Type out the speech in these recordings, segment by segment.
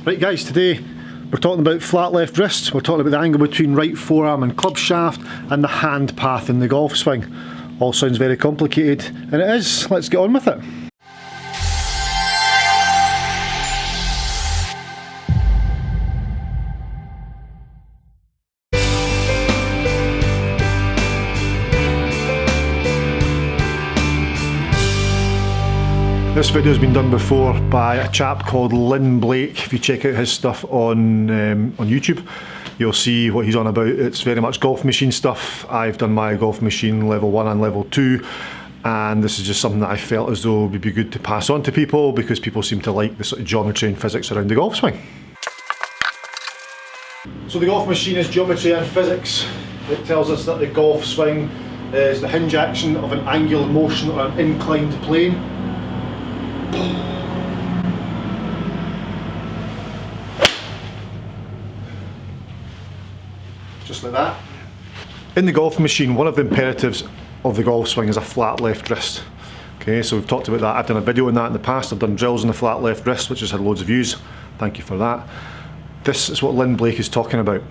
Right guys, today we're talking about flat left wrists, we're talking about the angle between right forearm and club shaft and the hand path in the golf swing. All sounds very complicated, and it is. Let's get on with it. This video has been done before by a chap called Lynn Blake. If you check out his stuff on YouTube, you'll see what he's on about. It's very much golf machine stuff. I've done my golf machine level 1 and level 2, and this is just something that I felt as though would be good to pass on to people because people seem to like the sort of geometry and physics around the golf swing. So the golf machine is geometry and physics. It tells us that the golf swing is the hinge action of an angular motion or an inclined plane. Just like that. In the golf machine, one of the imperatives of the golf swing is a flat left wrist. Okay, so we've talked about that. I've done a video on that in the past. I've done drills on the flat left wrist, which has had loads of views. Thank you for that. This is what Lynn Blake is talking about.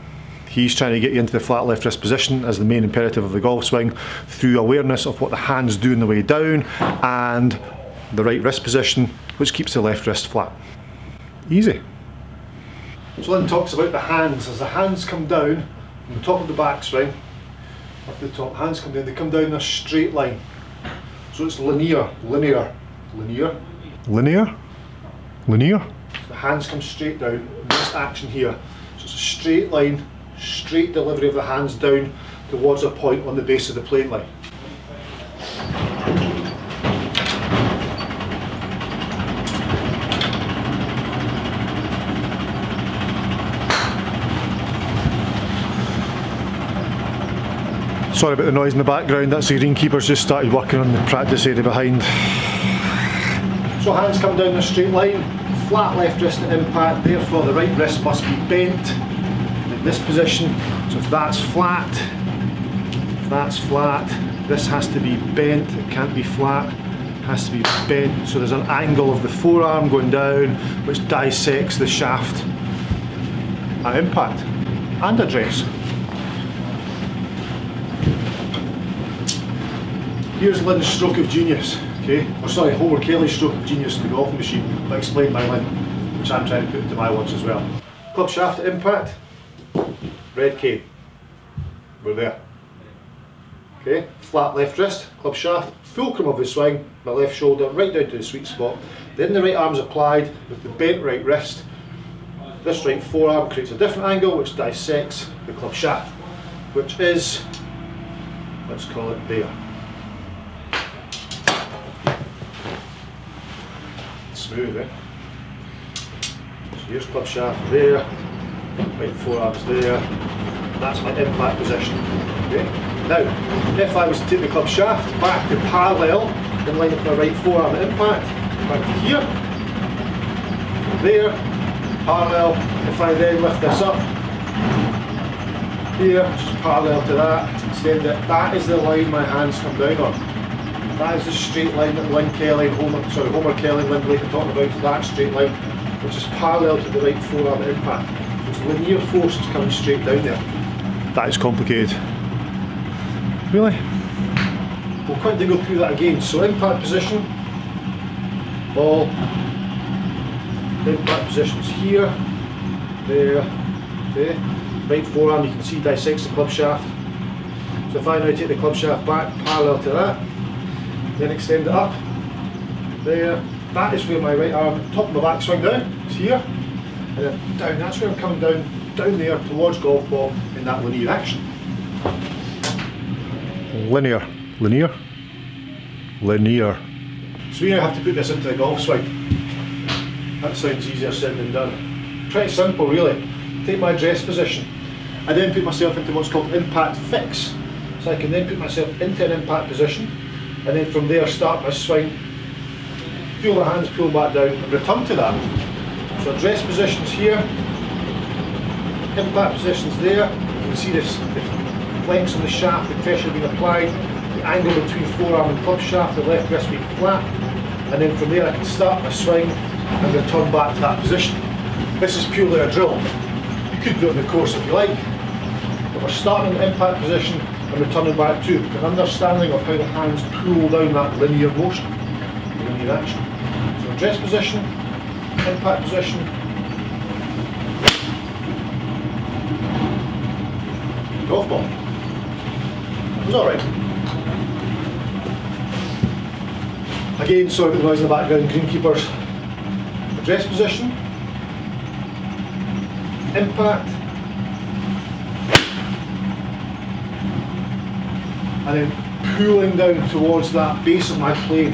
He's trying to get you into the flat left wrist position as the main imperative of the golf swing through awareness of what the hands do on the way down and the right wrist position, which keeps the left wrist flat. Easy. So Lynn talks about the hands. As the hands come down from the top of the backswing, up to the top, hands come down, they come down in a straight line. So it's linear, linear, linear, linear, linear. So the hands come straight down, and this action here. So it's a straight line, straight delivery of the hands down towards a point on the base of the plane line. Sorry about the noise in the background, that's the greenkeepers just started working on the practice area behind. So hands come down in a straight line, flat left wrist at impact, therefore the right wrist must be bent in this position. So if that's flat, this has to be bent, it can't be flat, it has to be bent. So there's an angle of the forearm going down which dissects the shaft at impact and address. Here's Lynn's stroke of genius, okay? Or sorry, Homer Kelly's stroke of genius in the golf machine, but explained by Lynn, which I'm trying to put into my words as well. Club shaft at impact, red cane. We're there. Okay, flat left wrist, club shaft, fulcrum of the swing, my left shoulder right down to the sweet spot. Then the right arm's applied with the bent right wrist. This right forearm creates a different angle which dissects the club shaft, which is, let's call it there. Smooth, eh? So here's club shaft there, right forearm's there, that's my impact position. Okay? Now, if I was to take the club shaft back to parallel in line with my right forearm at impact, back to here, there, parallel, if I then lift this up, here, just parallel to that, extend it, that is the line my hands come down on. That is the straight line that Homer Kelly and Lynn Blake are talking about, so that straight line, which is parallel to the right forearm at impact. So it's linear force that's coming straight down there. That is complicated. Really? We'll quickly go through that again. So impact position, ball, impact positions here, there, okay. Right forearm you can see dissects the club shaft. So if I now take the club shaft back parallel to that, then extend it up, there, that is where my right arm, top of my backswing down, is here, and then down, that's where I'm coming down there towards golf ball in that linear action. Linear, linear, linear. So we now have to put this into the golf swing. That sounds easier said than done. Pretty simple really. Take my address position, I then put myself into what's called impact fix. So I can then put myself into an impact position, and then from there start my swing, feel my hands pull back down and return to that. So address positions here, impact positions there, you can see this, the flex on the shaft, the pressure being applied, the angle between forearm and club shaft, the left wrist being flat, and then from there I can start my swing and return back to that position. This is purely a drill. You could do it in the course if you like. But we're starting in the impact position and returning back to an understanding of how the hands pull down that linear motion, linear action. So address position, impact position, golf ball. It was alright. Again, sorry about the noise in the background, greenkeepers. Address position, impact, and then pulling down towards that base of my plane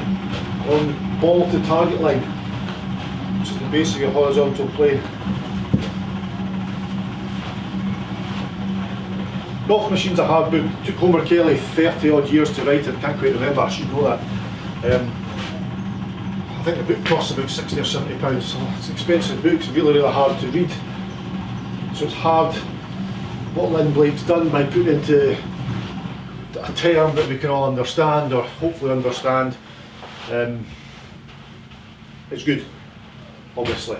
on the ball to target line, which is the base of your horizontal plane. Golf Machine's a hard book. It took Homer Kelly 30 odd years to write it, can't quite remember, I should know that. I think the book costs about 60 or 70 pounds, so it's an expensive book, it's really hard to read. So it's hard what Lynn Blake's done by putting into a term that we can all understand, or hopefully understand. It's good, obviously.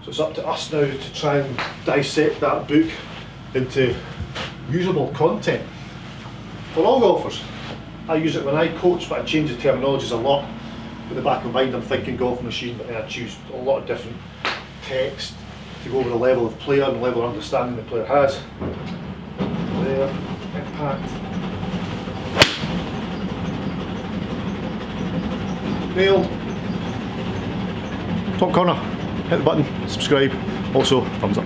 So it's up to us now to try and dissect that book into usable content for all golfers. I use it when I coach, but I change the terminologies a lot. In the back of my mind I'm thinking Golf Machine, but then I choose a lot of different text to go over the level of player and the level of understanding the player has. There, impact. Nailed. Top corner, hit the button, subscribe, also thumbs up.